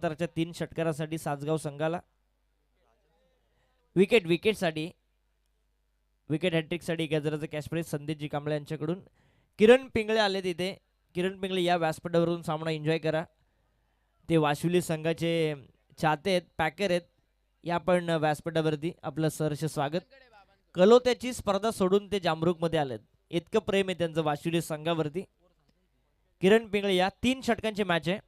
तरच्या 3 षटकारासाठी सासगाव संघाला विकेटसाठी wicket हॅट्रिकसाठी गजराचं cash price संदेशजी Kamble यांच्याकडून. किरण पिंगळे आले तिथे. किरण पिंगळे या व्यासपीठावरून सामना एन्जॉय करा. ते वाशिवली संघाचे चाहते आहेत, पॅकर आहेत. या पण व्यासपीठावरती आपलं सहर्ष स्वागत. कलोत्याची स्पर्धा सोडून ते जामरुकमध्ये आलेत. इतकं प्रेम आहे त्यांचं वाशिवली संघावरती. किरण पिंगळे या 3 षटकांची मॅच आहे.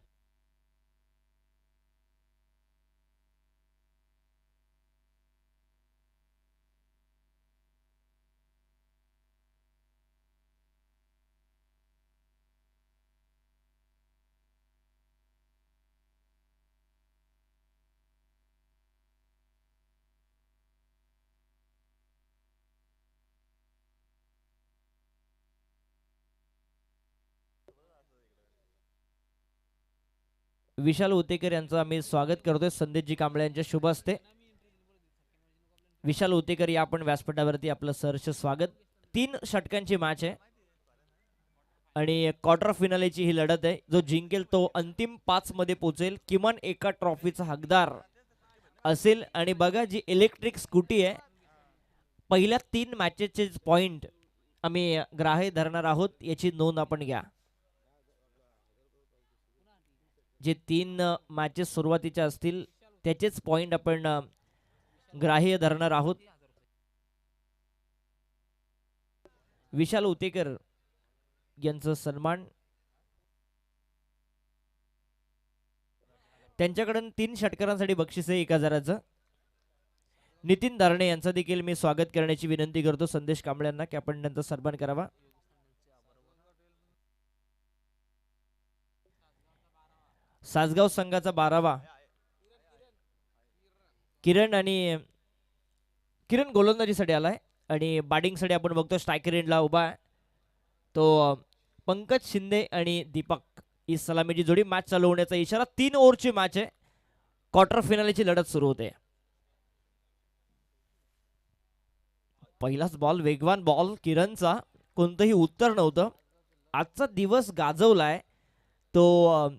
विशाल उतेकर यांचं आम्ही स्वागत करतोय संदेशजी कांबळे यांच्या शुभ हस्ते. विशाल उतेकर या आपण व्यासपीठावरती आपलं सहर्ष स्वागत. 3 षटकांची मॅच आहे आणि क्वार्टर फिनालेची ही लढत आहे. जो जिंकेल तो अंतिम 5 मध्ये पोहोचेल, किमान एका ट्रॉफीचा हकदार असेल. आणि बघा जी इलेक्ट्रिक स्कूटी आहे, पहिल्या 3 मॅचेसचे पॉइंट आम्ही ग्राह्य धरणार आहोत, याची नोंद आपण घ्या. जे 3 मॅचेस सुरुवातीच्या असतील त्याचेच पॉइंट आपण ग्राह्य धरणार आहोत. विशाल उतेकर यांचं सन्मान. त्यांच्याकडून 3 षटकारांसाठी बक्षीस आहे 1000चं. नितीन दारणे यांचं देखील मी स्वागत करण्याची विनंती करतो संदेश कांबळेंना की आपण त्यांचा सन्मान करावा. सासगाव संघाचा 12वा किरण गोलंदाजीसाठी आलाय आणि बॅटिंगसाठी आपण बघतो स्ट्रायकर एंडला उभा आहे तो पंकज शिंदे आणि दीपक. ही सलामीची जोडी. मॅच चालू होण्याचा इशारा. 3 ओव्हरची मॅच आहे. क्वार्टर फायनलची लढत सुरू होते. पहिलाच बॉल, वेगवान बॉल किरणचा, कोणतंही उत्तर नव्हतं. आजचा दिवस गाजवलाय तो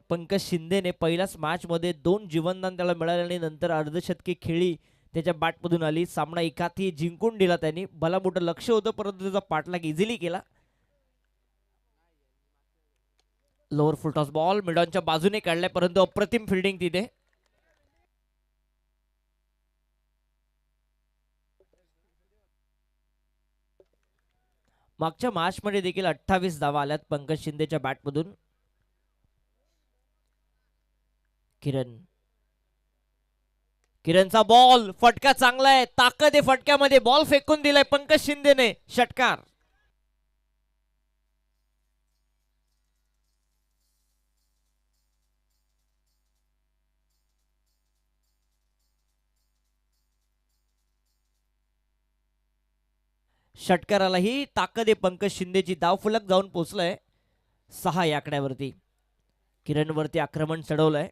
पंकज शिंदेने. पहिल्याच मॅच मध्ये 2 जीवनदान त्याला मिळाले आणि नंतर अर्धशतकी खेळी त्याच्या बॅटमधून आली. सामना एकाही जिंकून दिला त्यांनी. भला मोठं लक्ष होतं परंतु त्याचा पाठलाग इझिली केला. लोअर फुल टॉस बॉल मिडॉनच्या बाजूने काढलाय परंतु अप्रतिम फिल्डिंग तिथे. मागच्या मॅच मध्ये देखील 28 धावा आल्यात पंकज शिंदेच्या बॅटमधून. किरणचा बॉल, फटका चांगला आहे, ताकद आहे फटक्यामध्ये. बॉल फेकून दिलाय पंकज शिंदेने. षटकार. षटकारालाही ताकद आहे पंकज शिंदेची. धावफलक जाऊन पोहोचलाय 6 या आकड्यावरती. किरणवरती आक्रमण चढवलंय.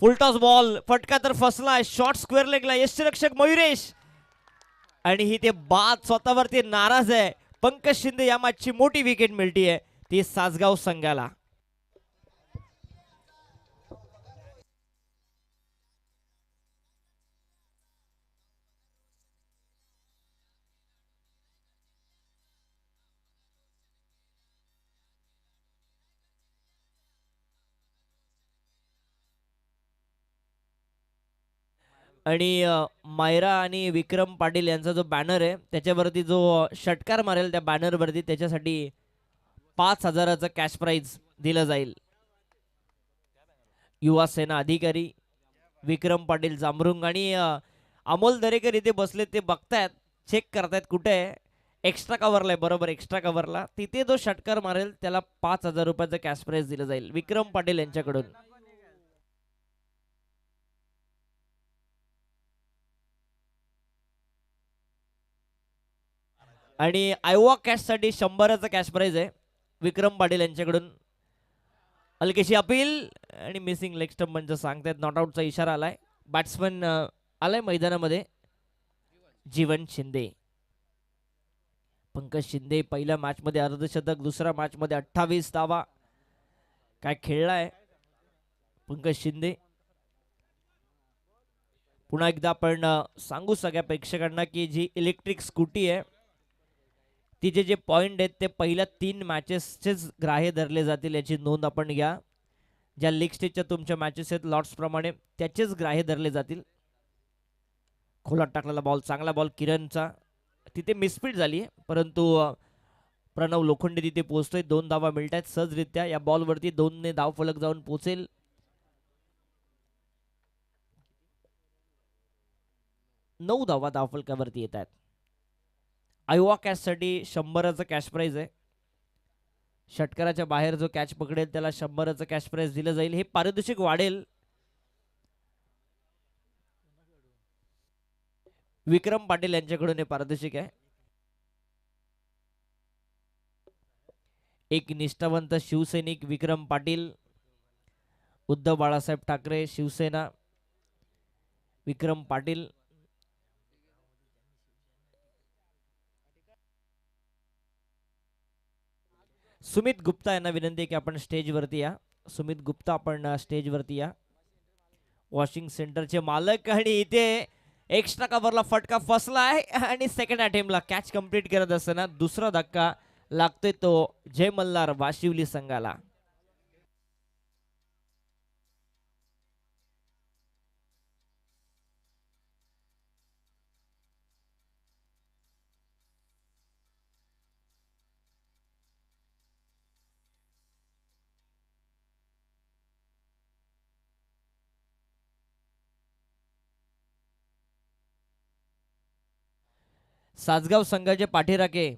फुलटॉस बॉल, फटका तर फसलाय. शॉर्ट स्क्वेअर लेगला यष्टिरक्षक मयुरेश आणि ही ते बाद स्वतःवरती नाराज आहे. पंकज शिंदे या मॅचची मोठी विकेट मिळतीये ती सासगाव संघाला. आणि मायरा आणि विक्रम पाटील यांचा जो बॅनर आहे त्याच्यावरती जो षटकार मारेल त्या बॅनरवरती त्याच्यासाठी 5000चं कॅश प्राइज दिलं जाईल. युवा सेना अधिकारी विक्रम पाटील जांभरुंग आणि अमोल दरेकर इथे बसले. ते बघतायत, चेक करतायत कुठे एक्स्ट्रा कव्हरला आहे. बरोबर, एक्स्ट्रा कव्हरला. तिथे जो षटकार मारेल त्याला 5000 रुपयाचं कॅश प्राइज दिलं जाईल विक्रम पाटील यांच्याकडून. आणि आयोवा कॅश साठी 100चं कॅश प्राइज आहे विक्रम पाटील यांच्याकडून. हलकेशी अपील आणि मिसिंग लेग स्टंप म्हणजे सांगतायत. नॉट आउटचा इशारा आलाय. बॅट्समन आलाय मैदानामध्ये जीवन शिंदे. पंकज शिंदे पहिल्या मॅच मध्ये अर्धशतक, दुसऱ्या मॅच मध्ये 28 धावा. काय खेळलाय पंकज शिंदे. पुन्हा एकदा आपण सांगू सगळ्या प्रेक्षकांना की जी इलेक्ट्रिक स्कूटी आहे तिचे जे पॉईंट आहेत ते पहिल्या 3 मॅचेसचेच ग्राह्य धरले जातील, याची नोंद आपण घ्या. ज्या लीग स्टेजच्या तुमच्या मॅचेस आहेत लॉट्स प्रमाणे त्याचेच ग्राह्य धरले जातील. खोलात टाकलेला बॉल, चांगला बॉल किरणचा, तिथे मिसफीट झाली आहे परंतु प्रणव लोखंडे तिथे पोहोचतोय. 2 धावा मिळत आहेत सहजरित्या. या बॉलवरती 2 ने धाव फलक जाऊन पोहोचेल. 9 धावा धाव फलकावरती येत आहेत. आयोवा कॅचसाठी 100चं कॅश प्राइज आहे. षटकाराच्या बाहेर जो कॅच पकडेल त्याला 100चं कॅश प्राइज दिलं जाईल. हे पारितोषिक वाढेल. विक्रम पाटील यांच्याकडून हे पारितोषिक आहे. एक निष्ठावंत शिवसैनिक विक्रम पाटील, उद्धव बाळासाहेब ठाकरे शिवसेना. विक्रम पाटील सुमित गुप्ता यांना विनंती आहे की आपण स्टेजवरती या. सुमित गुप्ता आपण स्टेजवरती या. वॉशिंग सेंटरचे मालक. आणि इथे एक्स्ट्रा कव्हरला फटका फसला आहे आणि सेकंड अटेम्प्टला कॅच कंप्लीट करत असताना दुसरा धक्का लागतोय तो जय मल्हार वाशिवली संघाला. सासगाव संघाचे पाठीराखे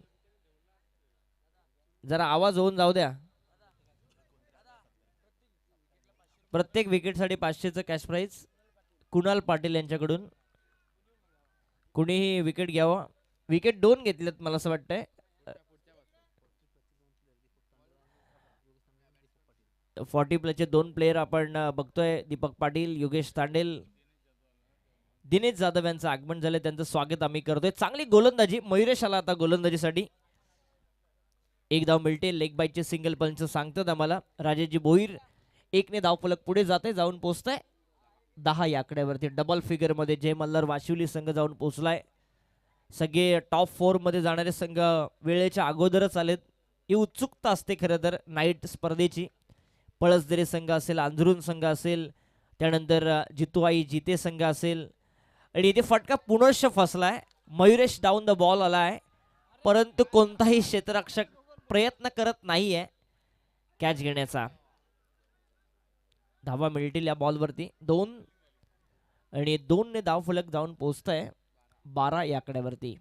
जरा आवाज होऊन जाऊ द्या. प्रत्येक विकेटसाठी 500चं कॅश प्राइज कुणाल पाटील यांच्याकडून. कुणीही विकेट घ्यावा. विकेट 2 घेतलेत मला असं वाटतंय. 40 प्लसचे 2 प्लेयर आपण बघतोय. दीपक पाटील, योगेश तांडेल, दिनेश जाधव यांचं आगमन झालं. त्यांचं स्वागत आम्ही करतोय. चांगली गोलंदाजी. मयुरेश आला आता गोलंदाजीसाठी. एक धाव मिळते. लेग बाईटचे सिंगल पंच सांगतात आम्हाला. राजेशजी भोईर 1 ने धाव फलक पुढे जाते, जाऊन पोहोचताय 10 या आकड्यावरती. डबल फिगर मध्ये जय मल्हार वाशिवली संघ जाऊन पोहोचलाय. सगळे टॉप 4 मध्ये जाणारे संघ वेळेच्या अगोदरच आलेत. ही उत्सुकता असते खरं तर नाईट स्पर्धेची. पळसदरे संघ असेल, अंजरून संघ असेल, त्यानंतर जितूआई जिते संघ असेल. आणि इथे फटका पुनश्च फसलाय. मयुरेश डाऊन द बॉल आलाय परंतु कोणताही क्षेत्ररक्षक प्रयत्न करत नाहीये कॅच घेण्याचा. धावा मिळतील या बॉलवरती 2. आणि 2 ने धाव फलक जाऊन पोहोचतंय 12 या आकड्यावरती.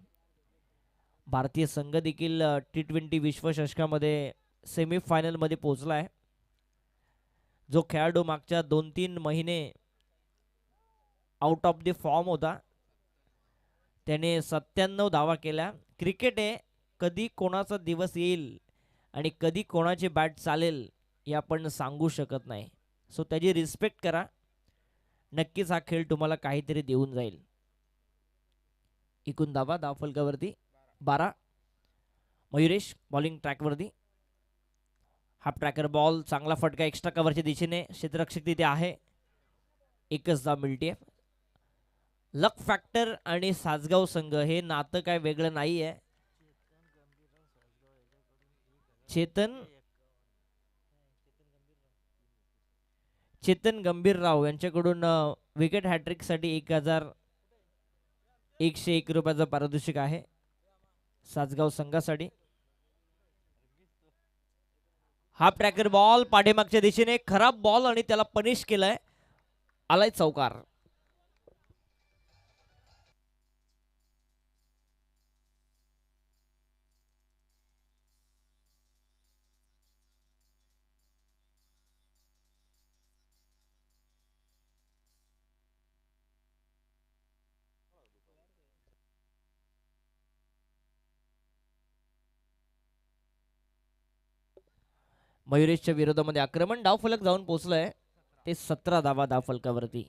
भारतीय संघ देखील T20 विश्वचषकामध्ये सेमीफायनल मध्ये पोहोचलाय. जो खेळाडू मागच्या 2-3 महिने आउट ऑफ द फॉर्म होता त्याने 97 धावा केल्या. क्रिकेट आहे, कधी कोणाचा दिवस येईल आणि कधी कोणाची बॅट चालेल हे आपण सांगू शकत नाही. सो त्याची रिस्पेक्ट करा. नक्कीच हा खेळ तुम्हाला काहीतरी देऊन जाईल. एकूण धावा धाव फलकावरती 12. मयुरेश बॉलिंग ट्रॅकवरती. हाफ ट्रॅकर बॉल, चांगला फटका एक्स्ट्रा कव्हरच्या दिशेने. क्षेत्ररक्षक तिथे आहे. एकच धाव मिळते. लक फॅक्टर आणि सासगाव संघ हे नातं काय वेगळं नाही आहे. चेतन गंभीरराव यांच्याकडून विकेट हॅट्रिक साठी 1101 रुपयाचं पारितोषिक आहे सासगाव संघासाठी. हाफ ट्रॅकर बॉल पाठीमागच्या दिशेने, खराब बॉल आणि त्याला पनिश केलाय. आलाय चौकार. मयुरेशच्या विरोधामध्ये आक्रमण. धाव फलक जाऊन पोहोचलाय ते 17 धावा धाव फलकावरती.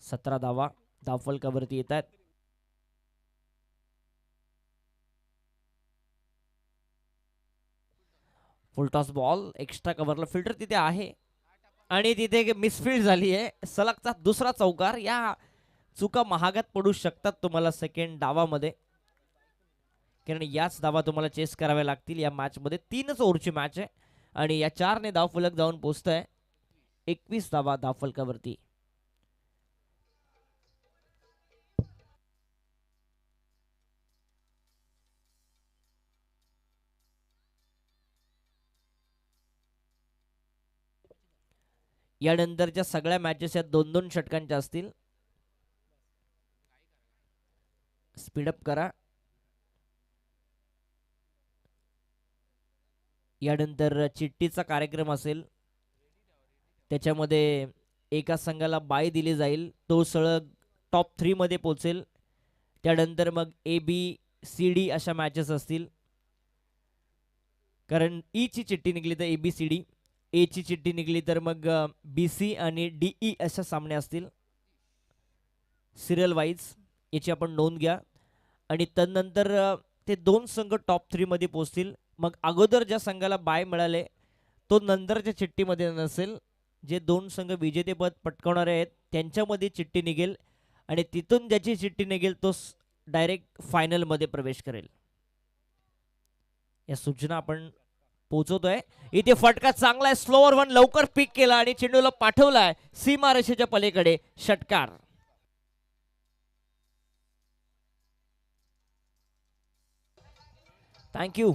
17 धावा धाव फलकावरती येतात. फुलटॉस बॉल एक्स्ट्रा कव्हरला फिल्टर तिथे आहे आणि तिथे मिसफील्ड झाली आहे. सलगचा दुसरा चौकार. या चुका महागात पडू शकतात तुम्हाला सेकंड डावामध्ये, कारण याच धावा तुम्हाला चेस कराव्या लागतील या मॅचमध्ये. 3च ओव्हरची मॅच आहे आणि या 4ने धावफलक जाऊन पोहोचतंय 21 धावा धावफलकावरती. यानंतरच्या सगळ्या मॅचेस या 2-2 षटकांच्या असतील. स्पीडअप करा. यानंतर चिठ्ठीचा कार्यक्रम असेल, त्याच्यामध्ये एका संघाला बाय दिली जाईल, तो सलग टॉप 3 मध्ये पोहोचेल. त्यानंतर मग ABCD अशा मॅचेस असतील, कारण ई ची चिठ्ठी निघली तर ABCD, ए ची चिठ्ठी निघली तर मग BC आणि DE अशा सामने असतील सिरियल वाईज. याची आपण नोंद घ्या. आणि तदनंतर ते 2 संघ टॉप 3 मध्ये पोहोचतील. मग अगोदर ज्या संघाला बाय मिळाले तो नंतरच्या चिठ्ठीमध्ये नसेल. जे 2 संघ विजेतेपद पटकावणारे आहेत त्यांच्यामध्ये चिठ्ठी निघेल आणि तिथून ज्याची चिठ्ठी निघेल तो डायरेक्ट फायनलमध्ये प्रवेश करेल. या सूचना आपण पोहोचवतोय. इथे फटका चांगला आहे, स्लोअर वन लवकर पिक केला आणि चेंडूला पाठवलाय सीमारेषेच्या पलीकडे. षटकार. थँक्यू.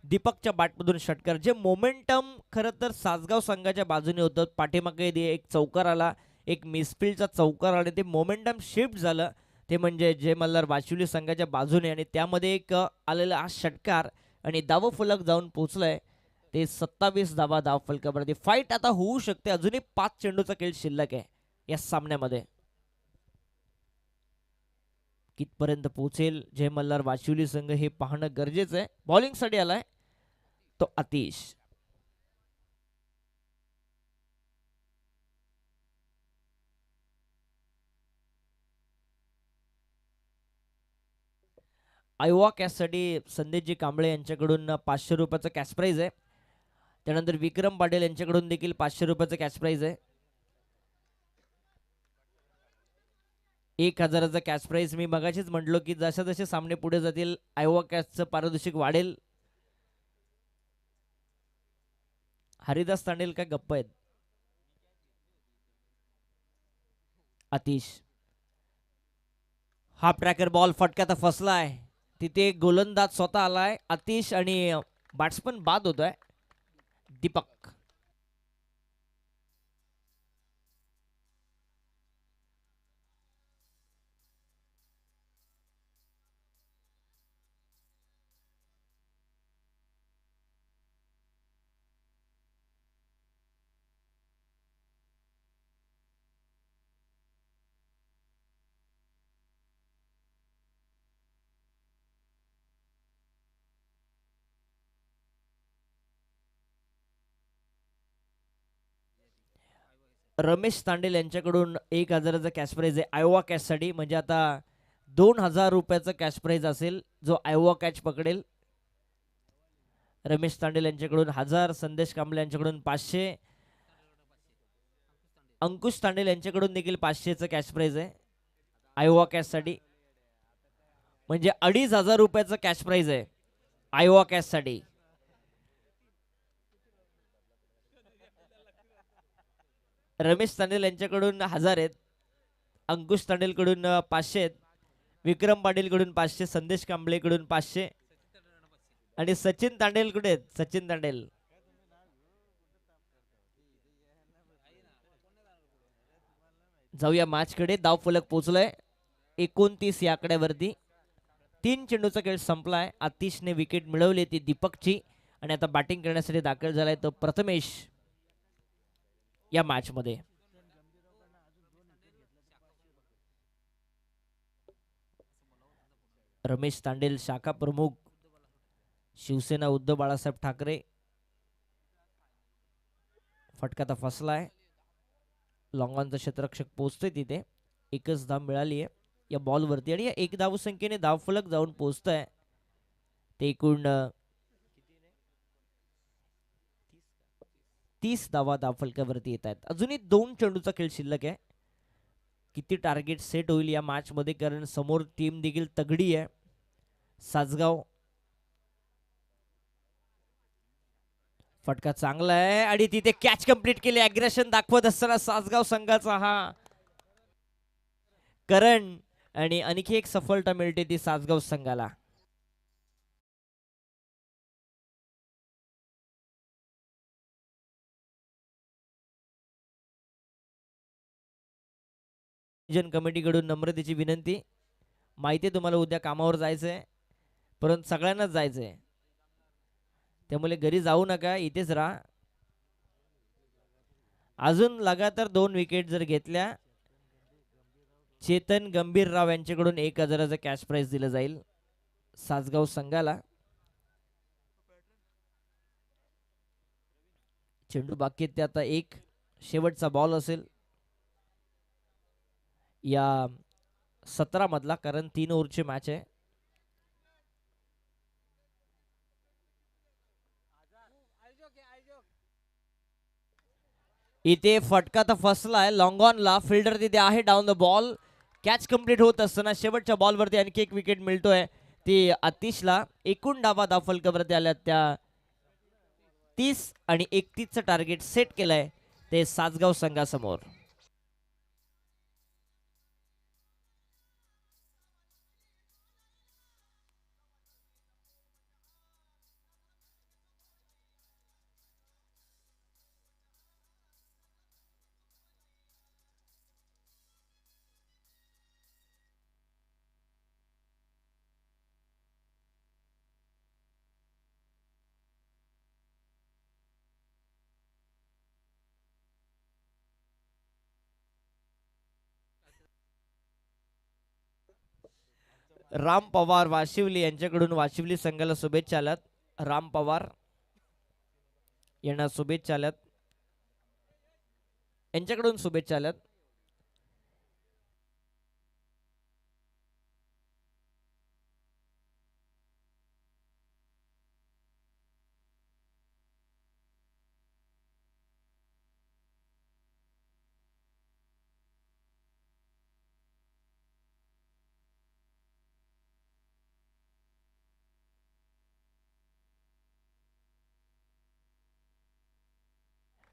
दीपकच्या बॅटमधून षटकार. जे मोमेंटम खरं तर सासगाव संघाच्या बाजूने होतं. पाठीमागे एक चौकार आला, एक मिसफिल्डचा चौकार आला, ते मोमेंटम शिफ्ट झालं ते म्हणजे जय मल्हार वाशिवली संघाच्या बाजूने आणि त्यामध्ये एक आलेला हा षटकार आणि धावफलक जाऊन पोहोचलाय ते 27 धावा धावफलकावरती. फाईट आता होऊ शकते. अजूनही 5 चेंडूचा खेळ शिल्लक आहे या सामन्यामध्ये. कितपर्यंत पोहोचेल जय मल्हार वाशिवली संघ हे पाहणं गरजेचं आहे. बॉलिंगसाठी आलाय तो आतिश. आयोवा कॅचसाठी संदेशजी कांबळे यांच्याकडून 500 रुपयाचं कॅश प्राईज आहे. त्यानंतर विक्रम पाटील यांच्याकडून देखील 500 रुपयाचं कॅश प्राईज आहे. 1000चा कॅश प्राईज. मी मगाशीच म्हटलो की जसे जसे सामने पुढे जातील आयोवा कॅचचं पारितोषिक वाढेल. हरिदास तांडेल काय गप्प आहेत. आतिश हाफ ट्रॅकर बॉल फटका तर फसलाय. तिथे गोलंदाज स्वतः आलाय आतिश आणि बॅट्समन बाद होतोय दीपक. रमेश तांडेल यांच्याकडून 1000चा कॅश प्राईज आहे आयोवा कॅचसाठी. म्हणजे आता 2000 रुपयाचा कॅश प्राईज असेल जो आयोवा कॅच पकडेल. रमेश तांडेल यांच्याकडून 1000, संदेश कांबळे यांच्याकडून 500, अंकुश तांडेल यांच्याकडून देखील 500चं कॅश प्राईज आहे आयोवा कॅचसाठी. म्हणजे 2500 रुपयाचं कॅश प्राईज आहे आयोवा कॅचसाठी. रमेश तांडेल यांच्याकडून 1000 आहेत, अंकुश तांडेलकडून 500 आहेत, विक्रम पाटीलकडून 500, संदेश कांबळेकडून 500 आणि सचिन तांडेल कुठे आहेत. सचिन तांडेल जाऊया मॅचकडे. धावफलक पोहोचलाय 29 या आकड्यावरती. 3 चेंडूचा खेळ संपलाय. आतिशने विकेट मिळवली ती दीपकची आणि आता बॅटिंग करण्यासाठी दाखल झालाय तो प्रथमेश या मॅच मध्ये. रमेश तांडेल शाखा प्रमुख शिवसेना उद्धव बाळासाहेब ठाकरे. फटका तर फसलाय. लॉंगॉनचा क्षेत्ररक्षक पोहोचतोय तिथे. एकच धाव मिळाली आहे या बॉलवरती आणि या 1 धावसंख्येने धावफलक जाऊन पोहोचतंय ते एकूण 30 धावा धावफलकावरती येत आहेत. अजूनही 2 चेंडूचा खेळ शिल्लक आहे. किती टार्गेट सेट होईल या मॅच मध्ये, कारण समोर टीम देखील तगडी आहे सासगाव. फटका चांगला आहे आणि तिथे कॅच कंप्लीट केली. अग्रेशन दाखवत असताना सासगाव संघाचा हा करण, आणि आणखी एक सफलता मिळते ती सासगाव संघाला. कमिटीकडून नम्रतेची विनंती. माहिती आहे तुम्हाला उद्या कामावर जायचंय, परंतु सगळ्यांनाच जायचंय, त्यामुळे घरी जाऊ नका, इथेच राहा. अजून लगातार 2 विकेट जर घेतल्या, चेतन गंभीरराव यांच्याकडून 1000चं कॅश प्राइज दिलं जाईल सासगाव संघाला. चेंडू बाकी ते आता एक शेवटचा बॉल असेल या 17 मधला, कारण 3 ओव्हरची मॅच आहे. इथे फटका तर फसला आहे लॉंग ऑनला. फिल्डर तिथे आहे down the ball. Catch complete होत असताना शेवटच्या बॉलवरती आणखी एक विकेट मिळतोय ती आतिशला. एकूण डावा फलकावरती आल्या त्या 30 आणि 31चं टार्गेट सेट केलंय ते सासगाव संघासमोर. राम पवार वाशिवली यांच्याकडून वाशिवली संघाला शुभेच्छा आल्यात. राम पवार यांना शुभेच्छा आल्यात, यांच्याकडून शुभेच्छा आल्यात.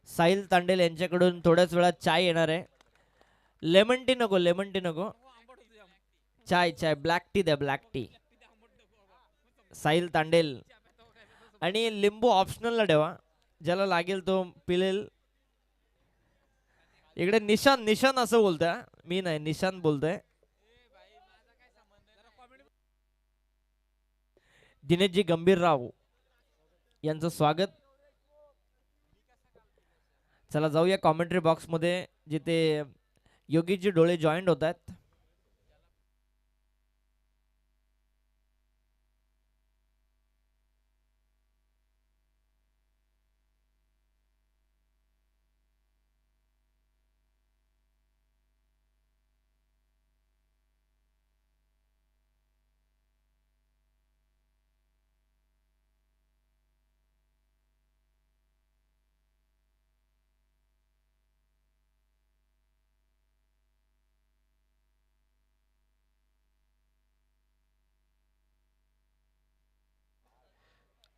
साहिल तांडेल यांच्याकडून थोड्याच वेळात चाय येणार आहे. लेमन टी नको, लेमन टी नको, चाय चाय ब्लॅक टी द्या, ब्लॅक टी. साहिल तांडेल, आणि लिंबू ऑप्शनलला ठेवा, ज्याला लागेल तो पिलेल. इकडे निशान, निशान असं बोलतोय, मी नाही, निशान बोलतोय. दिनेशजी गंभीरराव यांचं स्वागत. चला जाऊया कॉमेंट्री बॉक्स मध्ये, जिथे योगीजी डोळे जॉईंट होत आहेत.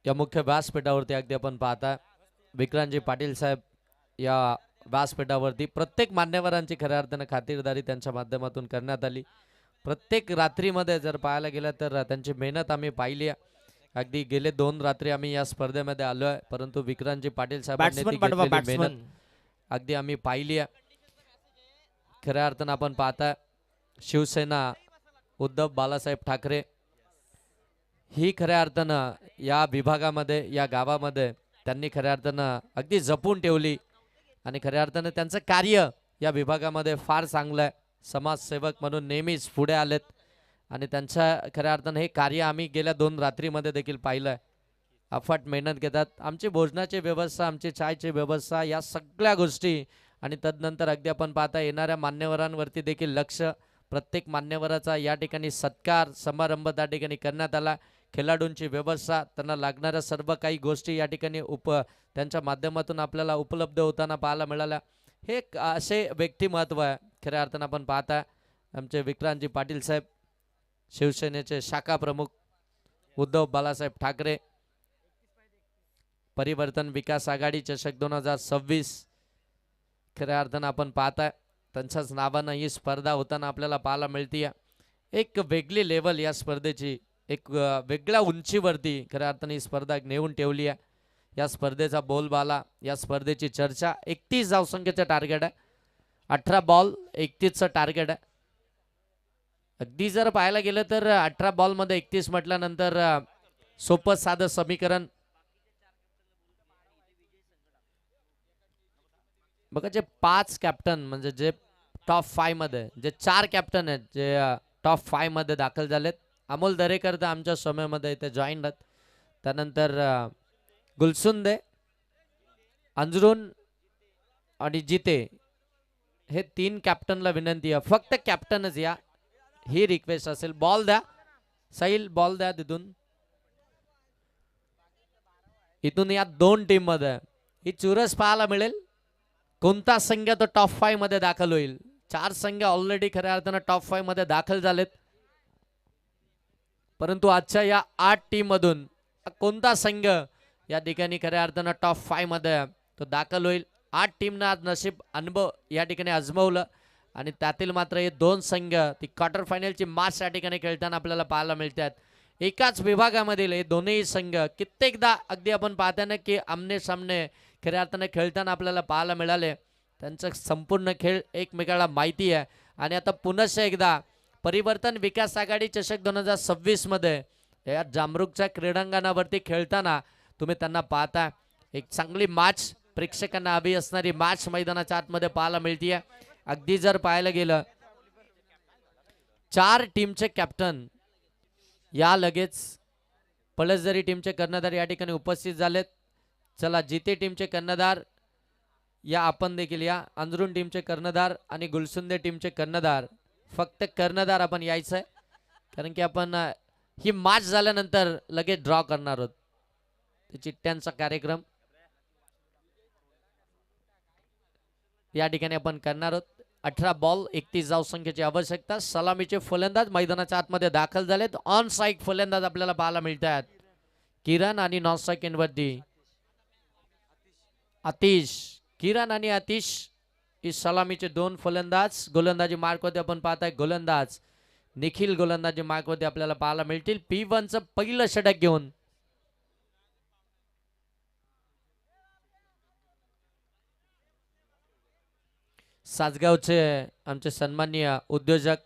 या मुख्य व्यासपीठावरती अगदी आपण पाहता विक्रांतजी पाटील साहेब या व्यासपीठावरती प्रत्येक मान्यवरांची खऱ्या अर्थानं खातिरदारी त्यांच्या माध्यमातून करण्यात आली. प्रत्येक रात्रीमध्ये जर पाहायला गेलं तर त्यांची मेहनत आम्ही पाहिली आहे. अगदी गेले 2 रात्री आम्ही या स्पर्धेमध्ये आलो आहे, परंतु विक्रांतजी पाटील साहेबांनी ती घेतलेली मेहनत अगदी आम्ही पाहिली आहे. खऱ्या अर्थानं आपण पाहता शिवसेना उद्धव बाळासाहेब ठाकरे ही खऱ्या अर्थानं या विभागामध्ये, या गावामध्ये त्यांनी खऱ्या अर्थानं अगदी जपून ठेवली, आणि खऱ्या अर्थानं त्यांचं कार्य या विभागामध्ये फार चांगलं आहे. समाजसेवक म्हणून नेहमीच पुढे आलेत, आणि त्यांच्या खऱ्या अर्थानं हे कार्य आम्ही गेल्या 2 रात्रीमध्ये देखील पाहिलं आहे. अफाट मेहनत घेतात. आमची भोजनाची व्यवस्था, आमची चायची व्यवस्था, या सगळ्या गोष्टी, आणि तदनंतर अगदी आपण पाहता येणाऱ्या मान्यवरांवरती देखील लक्ष. प्रत्येक मान्यवराचा या ठिकाणी सत्कार समारंभ त्या ठिकाणी करण्यात आला. खेळाडूंची व्यवस्था, त्यांना लागणाऱ्या सर्व काही गोष्टी या ठिकाणी त्यांच्या माध्यमातून आपल्याला उपलब्ध होताना पाहायला मिळाल्या. हे असे व्यक्तिमत्व आहे खऱ्या अर्थानं आपण पाहता आमचे विक्रांतजी पाटील साहेब, शिवसेनेचे शाखा प्रमुख उद्धव बाळासाहेब ठाकरे, परिवर्तन विकास आघाडी चषक 2026 खऱ्या अर्थानं आपण पाहताय त्यांच्याच नावानं ही स्पर्धा होताना आपल्याला पाहायला मिळते. एक वेगळी लेवल या स्पर्धेची, एक वेगळ्या उंचीवरती खऱ्या अर्थाने ही स्पर्धा नेऊन ठेवली आहे. या स्पर्धेचा बोलबाला, या स्पर्धेची चर्चा 31 धावसंख्येचं टार्गेट आहे. 18 बॉल 31चं टार्गेट आहे. अगदी जर पाहायला गेलं तर 18 बॉलमध्ये 31 म्हटल्यानंतर सोपं साधं समीकरण. बघा जे 5 कॅप्टन म्हणजे जे टॉप 5 मध्ये, जे 4 कॅप्टन आहेत जे टॉप 5 मध्ये दाखल झालेत. अमोल दरेकर तर आमच्या समूहामध्ये इथे जॉईन आहेत. त्यानंतर गुलसुंदे, अंजरून आणि जिते, हे 3 कॅप्टनला विनंती आहे फक्त कॅप्टनच या, ही रिक्वेस्ट असेल. बॉल द्या साहिल, बॉल द्या इथून या 2 टीम मध्ये ही चुरस पाहायला मिळेल. कोणता संघ तो टॉप 5 मध्ये दाखल होईल. 4 संघ ऑलरेडी खऱ्या अर्थानं टॉप 5 मध्ये दाखल झालेत, परंतु आजच्या या 8 टीम मधून कोणता संघ या ठिकाणी खऱ्या अर्थानं टॉप 5 मध्ये तो दाखल होईल. 8 टीमनं आज नशीब अनुभव या ठिकाणी आजमावलं आणि त्यातील मात्र हे 2 संघ ती क्वार्टर फायनलची मॅच या ठिकाणी खेळताना आपल्याला पाहायला मिळतात. एकाच विभागामधील हे दोन्ही संघ कित्येकदा अगदी आपण पाहताना की आमने सामने खऱ्या अर्थाने खेळताना आपल्याला पाहायला मिळाले. त्यांचा संपूर्ण खेळ एकमेकाला माहिती आहे. आणि आता पुनश्च एकदा परिवर्तन विकास आघाडी चषक 2026 मध्ये या जामरुकच्या क्रीडांगणावरती खेळताना तुम्ही त्यांना पाहता. एक चांगली मॅच, प्रेक्षकांना हवी असणारी मॅच मैदानाच्या आतमध्ये पाहायला मिळते. अगदी जर पाहायला गेलं 4 टीमचे कॅप्टन या लगेच पळसदरी टीमचे कर्णधार या ठिकाणी उपस्थित झालेत. चला, जिते टीमचे कर्णधार या आपण देखील या. अंजरून टीमचे कर्णधार आणि गुलसुंदे टीमचे कर्णधार, फक्त कर्णधार आपण यायचं आहे, कारण की आपण ही मॅच झाल्यानंतर लगेच ड्रॉ करणार आहोत. चिठ्ठ्यांचा कार्यक्रम या ठिकाणी आपण करणार आहोत. 18 बॉल 31 धावसंख्येची आवश्यकता. सलामीचे फलंदाज मैदानाच्या आतमध्ये दाखल झालेत. ऑन स्ट्राईक फलंदाज आपल्याला पाहायला मिळतात किरण आणि नॉन स्ट्राईक वरती आतिश. किरण आणि आतिश ही सलामीचे 2 फलंदाज. गोलंदाजी मार्कवरती आपण पाहताय गोलंदाज निखिल गोलंदाजी मार्कवरती आपल्याला पाहायला मिळतील. P1चं पहिलं षटक घेऊन सासगावचे आमचे सन्माननीय उद्योजक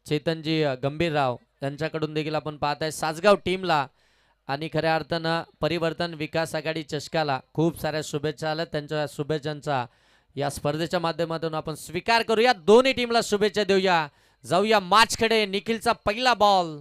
चेतनजी गंभीरराव यांच्याकडून देखील आपण पाहताय सासगाव टीमला आणि खऱ्या अर्थानं परिवर्तन विकास आघाडी चषकाला खूप साऱ्या शुभेच्छा आल्या. त्यांच्या शुभेच्छांचा या स्पर्धेच्या माध्यमातून आपण स्वीकार करूया. दोन्ही टीमला शुभेच्छा देऊया. जाऊया मॅचकडे. निखिलचा पहिला बॉल,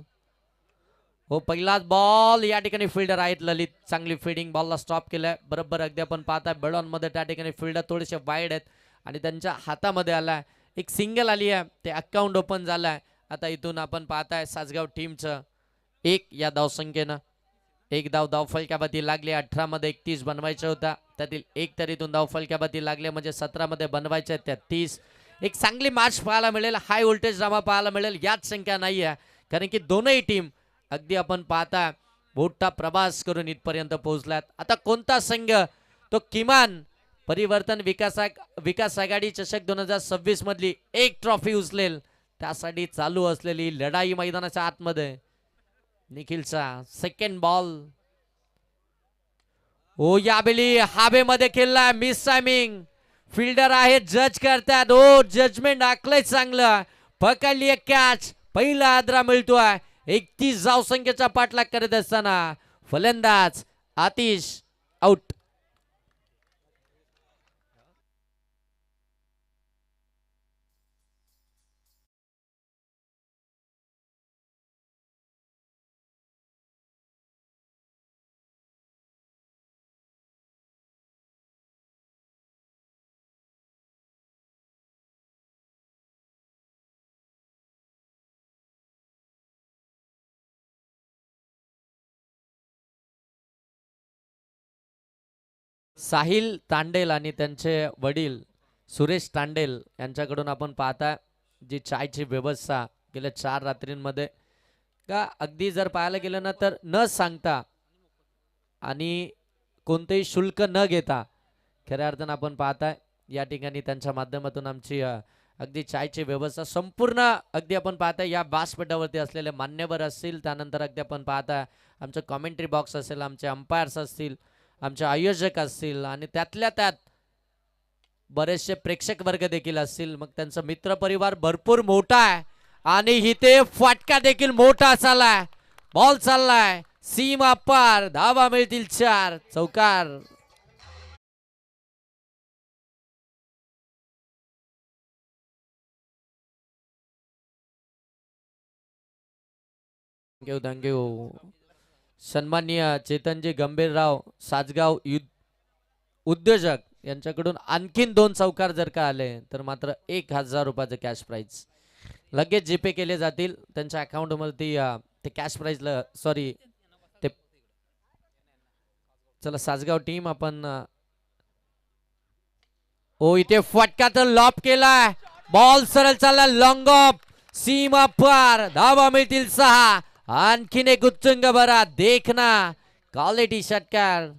हो पहिलाच बॉल. या ठिकाणी फिल्डर आहेत ललित, चांगली फिल्डिंग, बॉलला स्टॉप केलाय बरोबर. अगदी आपण पाहताय बेडॉन मध्ये त्या ठिकाणी फिल्डर थोडेसे वाईड आहेत आणि त्यांच्या हातामध्ये आलाय एक सिंगल आली आहे, ते अकाउंट ओपन झालाय. आता इथून आपण पाहताय सासगाव टीमचं 1 या धावसंख्येनं 1 धाव फलकाबाती लागली. 18 मध्ये 31 बनवायचा होता, त्यातील 1 तरी इथून धाव फलकाबाती लागले, म्हणजे 17 मध्ये बनवायचे आहेत, त्यात 30. एक चांगली मॅच पाहायला मिळेल, हाय व्होल्टेज ड्रामा पाहायला मिळेल. याच संख्या नाही आहे, कारण की दोनही टीम अगदी आपण पाहता मोठा प्रवास करून इथपर्यंत पोहोचल्यात. आता कोणता संघ तो किमान परिवर्तन विकास आघाडी चषक 2026 मधली 1 ट्रॉफी उचलेल, त्यासाठी चालू असलेली लढाई मैदानाच्या आतमध्ये. निखिलचा सेकंड बॉल, ओ यावेळी हवेमध्ये खेळला, मिस टायमिंग. फिल्डर आहे, जज करतात. ओ जजमेंट आखलंय चांगलं, पकडली कॅच, पहिला आदरा मिळतोय. 31 धावसंख्येचा पाठलाग करत असताना फलंदाज आतिश आउट. साहिल तांडेल आणि त्यांचे वडील सुरेश तांडेल यांच्याकडून आपण पाहता जी चायची व्यवस्था गेल्या 4 रात्रींमध्ये का अगदी जर पाहायला गेलं ना तर न सांगता आणि कोणतेही शुल्क न घेता खऱ्या अर्थानं आपण पाहताय या ठिकाणी त्यांच्या माध्यमातून आमची अगदी चायची व्यवस्था संपूर्ण अगदी आपण पाहताय या व्यासपीठावरती असलेले मान्यवर असतील, त्यानंतर अगदी आपण पाहताय आमचं कॉमेंट्री बॉक्स असेल, आमचे अंपायर्स असतील, आमचे आयोजक असतील आणि त्यातल्या त्यात बरेचसे प्रेक्षक वर्ग देखील असतील. मग त्यांचा मित्रपरिवार भरपूर मोठा आहे आणि इथे फटका देखील मोठा चाललाय. बॉल चाललाय सीमा पार, धावा मिळतील 4, चौकार. थँक्यू सन्माननीय चेतनजी गंभीरराव साजगाव उद्योजक यांच्याकडून आणखीन 2 चौकार जर का आले तर मात्र 1000 रुपयाचं कॅश प्राइज लगेच जीपे केले जातील त्यांच्या अकाउंट मध्ये. ते कॅश प्राइज सॉरी ते चला साजगाव टीम आपण ओ इथे फटका तर लॉप केलाय. बॉल सरळ चालला लॉंग ऑफ सीमा पार, धावा मिळतील 6. आणखीन एक उत्तुंग भरा देखना क्वालिटी षटकार.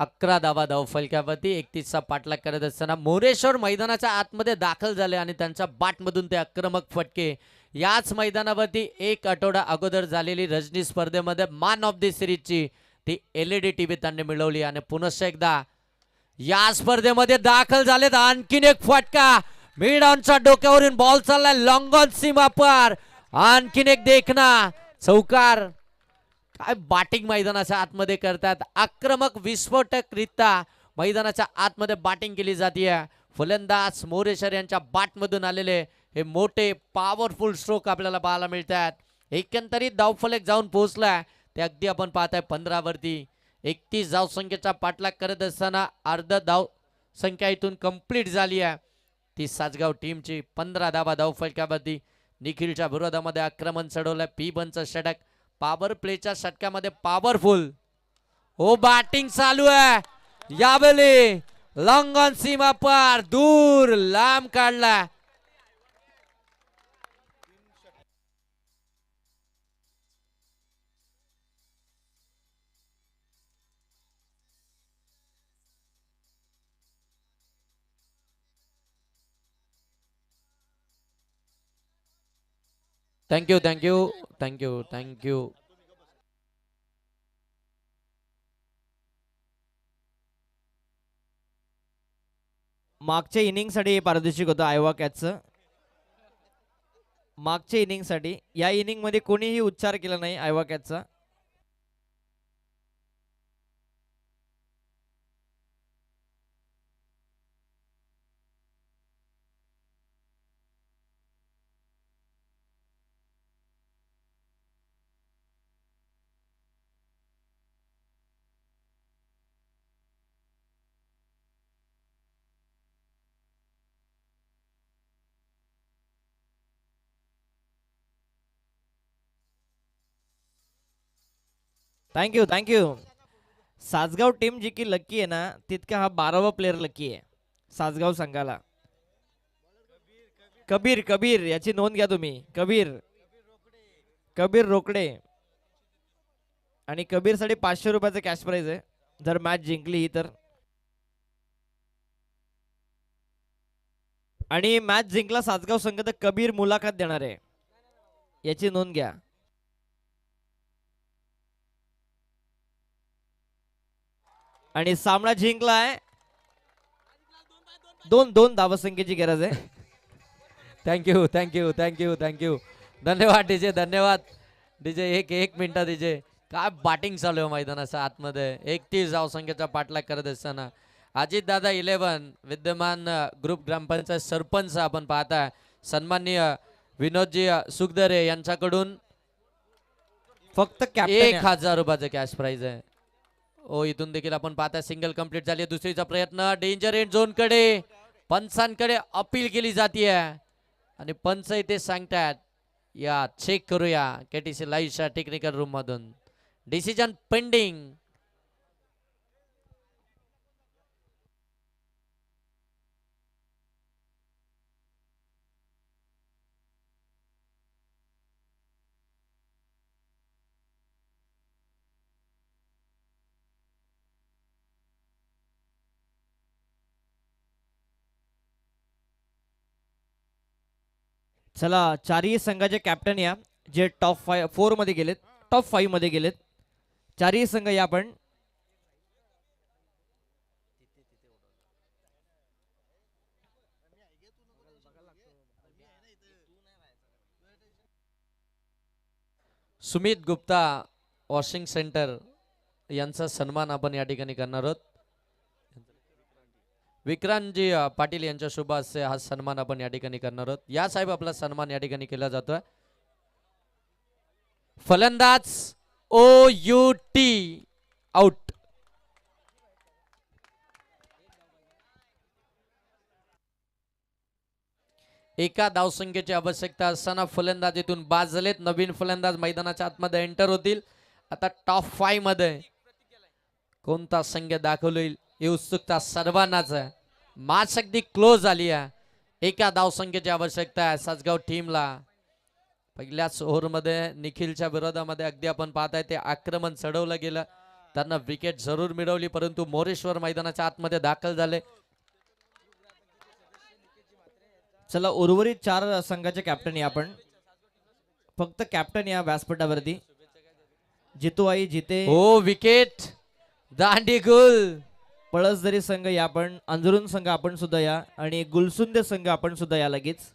अकरा धावा धावफलकावरती 31चा पाठलाग करत असताना मोरेश्वर मैदानाच्या आतमध्ये दाखल झाले आणि त्यांच्या बाटमधून ते आक्रमक फटके. याच मैदानावरती 1 आठवडा अगोदर झालेली रजनी स्पर्धेमध्ये मॅन ऑफ द सिरीजची ती LED टीव्ही त्यांनी मिळवली आणि पुनश्च एकदा या स्पर्धेमध्ये दाखल झालेत. आणखीन एक फटका मिड ऑनच्या डोक्यावरून बॉल चाललाय लॉंग ऑन सीमा पार. आणखीन एक देखना चौकार. काय बॅटिंग मैदानाच्या आतमध्ये करतात. आक्रमक विस्फोटकरित्या मैदानाच्या आतमध्ये बॅटिंग केली जाते. फलंदाज मोरेश्वर यांच्या बॅटमधून आलेले हे मोठे पॉवरफुल स्ट्रोक आपल्याला पाहायला मिळतात. एकंदरीत धावफलक जाऊन पोहोचलाय ते अगदी आपण पाहताय 15 वरती. 31 धावसंख्येचा पाठलाग करत असताना अर्ध धाव संख्या इथून कंप्लीट झाली आहे. ती साजगाव टीमची 15 धावा धावफलकावरती. निखिलच्या विरोधामध्ये आक्रमण चढवलंय. P1चं षटक पॉवर प्लेच्या षटकामध्ये पॉवरफुल हो बॅटिंग चालू आहे. यावेळी लॉंग ऑन सीमा पार दूर लांब काढला. Thank you thank you thank you thank you. मागच्या इनिंगसाठी पारितोषिक होतं आयवा कॅचचं. मागच्या इनिंगसाठी या इनिंगमध्ये कोणीही उच्चार केला नाही आयवा कॅचचा. Thank you thank you. सासगाव टीम जी की लकी आहे ना तितका हा 12वा प्लेअर लकी आहे सासगाव संघाला. कबीर कबीर याची नोंद घ्या तुम्ही. कबीर कबीर रोकडे आणि कबीरसाठी 500 रुपयाचं कॅश प्राइज आहे जर मॅच जिंकली तर. आणि मॅच जिंकला सासगाव संघ तर कबीर मुलाखत देणार आहे याची नोंद घ्या. आणि सामना जिंकलाय. 2 धावसंख्येची गरज आहे. Thank you thank you thank you thank you. धन्यवाद डीजे धन्यवाद डीजे. एक मिनिट डीजे. काय बॅटिंग चालू आहे मैदानाच्या आतमध्ये. 31 धावसंख्येचा पाठलाग करत असताना अजित दादा 11 विद्यमान ग्रुप ग्रामपंचायत सरपंच आपण पाहताय. सन्माननीय विनोदजी सुखदरे यांच्याकडून फक्त कॅप्टन 1000 रुपयाचं कॅश प्राइज आहे. ओ इथून देखील आपण पाहता सिंगल कंप्लीट झाली. दुसरीचा प्रयत्न डेंजर एंड झोन कडे पंचांकडे अपील केली जाते आणि पंच इथे सांगतात या चेक करूया केटीसी लाईव्हच्या टेक्निकल रूम मधून. Decision pending. चला चारही संघाचे कॅप्टन या जे टॉप 4 मध्ये गेलेत, टॉप 5 मध्ये गेलेत. चारही संघ या आपण. सुमित गुप्ता वॉशिंग सेंटर यांचा सन्मान आपण या ठिकाणी करणार आहोत. विक्रांतजी पाटील यांच्या शुभ हस्ते हा सन्मान आपण या ठिकाणी करणार आहोत. या साहेब आपला सन्मान या ठिकाणी केला जातोय. फलंदाज OUT आउट. एका धावसंख्येची आवश्यकता असताना फलंदाजीतून बाद झालेत. नवीन फलंदाज मैदानाच्या आतमध्ये एंटर होतील. आता टॉप 5 मध्ये कोणता संघ दाखल होईल ही उत्सुकता सर्वांनाच आहे. मॅच अगदी क्लोज झाली आहे. एका धावसंख्येची आवश्यकता आहे सासगाव टीमला. पहिल्याच ओव्हरमध्ये निखिलच्या विरोधामध्ये अगदी आपण पाहताय ते आक्रमण चढवलं गेलं. त्यांना विकेट जरूर मिळवली परंतु मोरेश्वर मैदानाच्या आतमध्ये दाखल झाले. चला उर्वरित 4 संघाचे कॅप्टन या आपण. फक्त कॅप्टन या व्यासपीठावरती. जितू आई जिते. हो विकेट दांडी गुल. पळसदरी संघ या आपण. अंजरून संघ आपण सुद्धा या आणि गुलसुंदे संघ आपण सुद्धा या लगेच.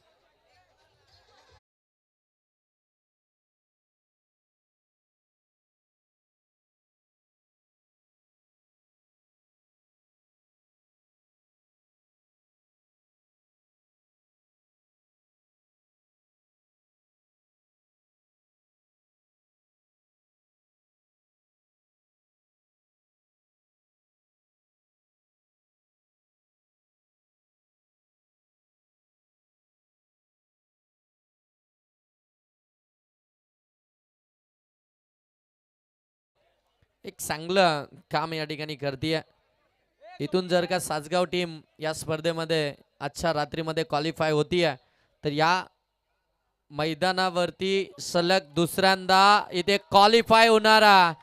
एक चांगलं काम या ठिकाणी करते. इथून जर का सासगाव टीम या स्पर्धेमध्ये आजच्या रात्रीमध्ये क्वालिफाय होतीये तर या मैदानावरती सलग दुसऱ्यांदा इथे क्वालिफाय होणारा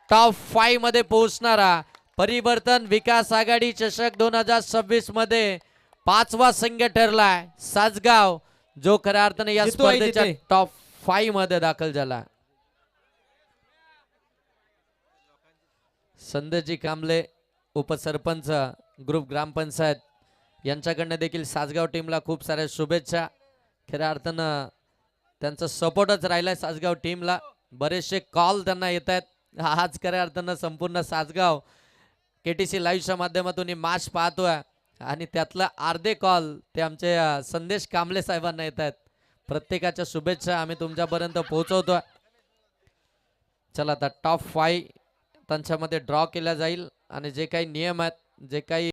टॉप 5 मध्ये पोहोचणारा परिवर्तन विकास आघाडी चषक 2026 मध्ये 5वा संघ ठरलाय सासगाव जो खऱ्या अर्थाने या स्पर्धेच्या टॉप 5 मध्ये दाखल झाला. संदेशजी कांबळे उपसरपंच ग्रुप ग्रामपंचायत यांच्याकडनं देखील सासगाव टीमला खूप साऱ्या शुभेच्छा. खऱ्या अर्थानं त्यांचा सपोर्टच राहिलाय सासगाव टीमला. बरेचसे कॉल त्यांना येत आहेत. आज खऱ्या अर्थानं संपूर्ण सासगाव केटीसी लाईव्हच्या माध्यमातून ही मॅच पाहतोय आणि त्यातला अर्धे कॉल ते आमचे संदेश कांबळे साहेबांना येत आहेत. प्रत्येकाच्या शुभेच्छा आम्ही तुमच्यापर्यंत पोहोचवतोय. चला आता टॉप 5 त्यांच्यामध्ये ड्रॉ केला जाईल आणि जे काही नियम आहेत जे काही